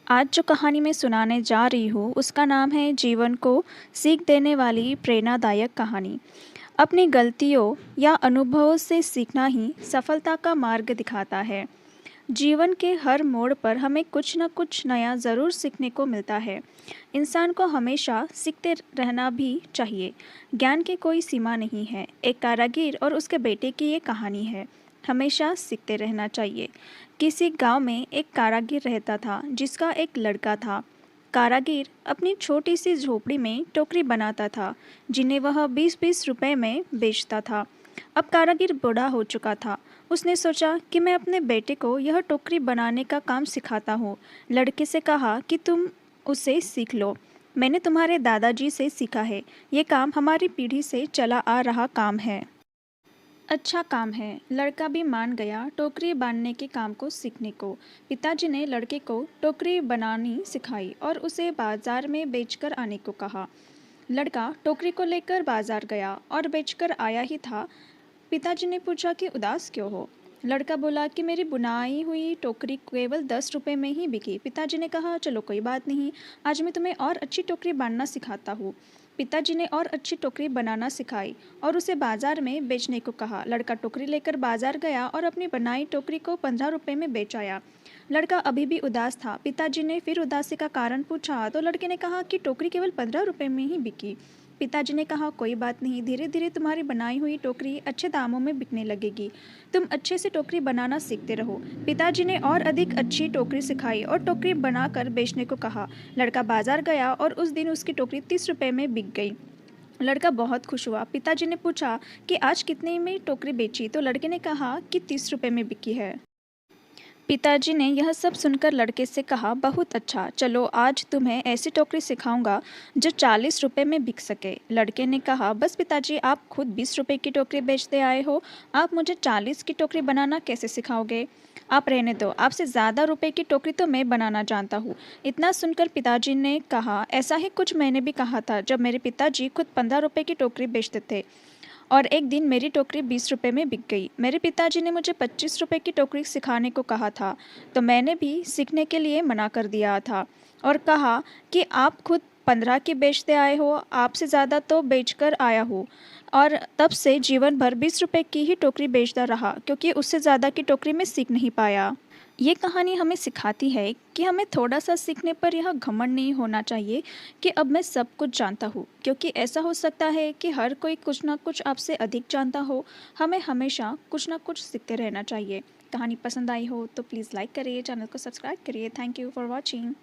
आज जो कहानी मैं सुनाने जा रही हूँ उसका नाम है जीवन को सीख देने वाली प्रेरणादायक कहानी। अपनी गलतियों या अनुभवों से सीखना ही सफलता का मार्ग दिखाता है। जीवन के हर मोड़ पर हमें कुछ न कुछ नया ज़रूर सीखने को मिलता है। इंसान को हमेशा सीखते रहना भी चाहिए। ज्ञान की कोई सीमा नहीं है। एक कारागिर और उसके बेटे की ये कहानी है। हमेशा सीखते रहना चाहिए। किसी गांव में एक कारागिर रहता था जिसका एक लड़का था। कारागिर अपनी छोटी सी झोपड़ी में टोकरी बनाता था जिन्हें वह 20-20 रुपए में बेचता था। अब कारागिर बूढ़ा हो चुका था। उसने सोचा कि मैं अपने बेटे को यह टोकरी बनाने का काम सिखाता हूँ। लड़के से कहा कि तुम उसे सीख लो। मैंने तुम्हारे दादाजी से सीखा है। ये काम हमारी पीढ़ी से चला आ रहा काम है। अच्छा काम है। लड़का भी मान गया टोकरी बांधने के काम को सीखने को। पिताजी ने लड़के को टोकरी बनानी सिखाई और उसे बाजार में बेचकर आने को कहा। लड़का टोकरी को लेकर बाजार गया और बेचकर आया ही था। पिताजी ने पूछा कि उदास क्यों हो। लड़का बोला कि मेरी बुनाई हुई टोकरी केवल 10 रुपए में ही बिकी। पिताजी ने कहा चलो कोई बात नहीं, आज मैं तुम्हें और अच्छी टोकरी बांधना सिखाता हूँ। पिताजी ने और अच्छी टोकरी बनाना सिखाई और उसे बाजार में बेचने को कहा। लड़का टोकरी लेकर बाजार गया और अपनी बनाई टोकरी को 15 रुपए में बेच आया। लड़का अभी भी उदास था। पिताजी ने फिर उदासी का कारण पूछा तो लड़के ने कहा कि टोकरी केवल 15 रुपए में ही बिकी। पिताजी ने कहा कोई बात नहीं, धीरे धीरे तुम्हारी बनाई हुई टोकरी अच्छे दामों में बिकने लगेगी। तुम अच्छे से टोकरी बनाना सीखते रहो। पिताजी ने और अधिक अच्छी टोकरी सिखाई और टोकरी बनाकर बेचने को कहा। लड़का बाजार गया और उस दिन उसकी टोकरी 30 रुपए में बिक गई। लड़का बहुत खुश हुआ। पिताजी ने पूछा कि आज कितने में टोकरी बेची तो लड़के ने कहा कि 30 रुपए में बिकी है। पिताजी ने यह सब सुनकर लड़के से कहा बहुत अच्छा, चलो आज तुम्हें ऐसी टोकरी सिखाऊंगा जो 40 रुपए में बिक सके। लड़के ने कहा बस पिताजी, आप खुद 20 रुपए की टोकरी बेचते आए हो, आप मुझे 40 की टोकरी बनाना कैसे सिखाओगे। आप रहने दो, आपसे ज़्यादा रुपए की टोकरी तो मैं बनाना जानता हूँ। इतना सुनकर पिताजी ने कहा ऐसा ही कुछ मैंने भी कहा था जब मेरे पिताजी खुद 15 रुपए की टोकरी बेचते थे और एक दिन मेरी टोकरी 20 रुपए में बिक गई। मेरे पिताजी ने मुझे 25 रुपए की टोकरी सिखाने को कहा था तो मैंने भी सीखने के लिए मना कर दिया था और कहा कि आप खुद 15 की बेचते आए हो, आपसे ज़्यादा तो बेचकर आया हूँ। और तब से जीवन भर 20 रुपए की ही टोकरी बेचता रहा क्योंकि उससे ज़्यादा की टोकरी में सीख नहीं पाया। ये कहानी हमें सिखाती है कि हमें थोड़ा सा सीखने पर यह घमंड नहीं होना चाहिए कि अब मैं सब कुछ जानता हूँ, क्योंकि ऐसा हो सकता है कि हर कोई कुछ ना कुछ आपसे अधिक जानता हो। हमें हमेशा कुछ ना कुछ सीखते रहना चाहिए। कहानी पसंद आई हो तो प्लीज़ लाइक करिए, चैनल को सब्सक्राइब करिए। Thank you for watching.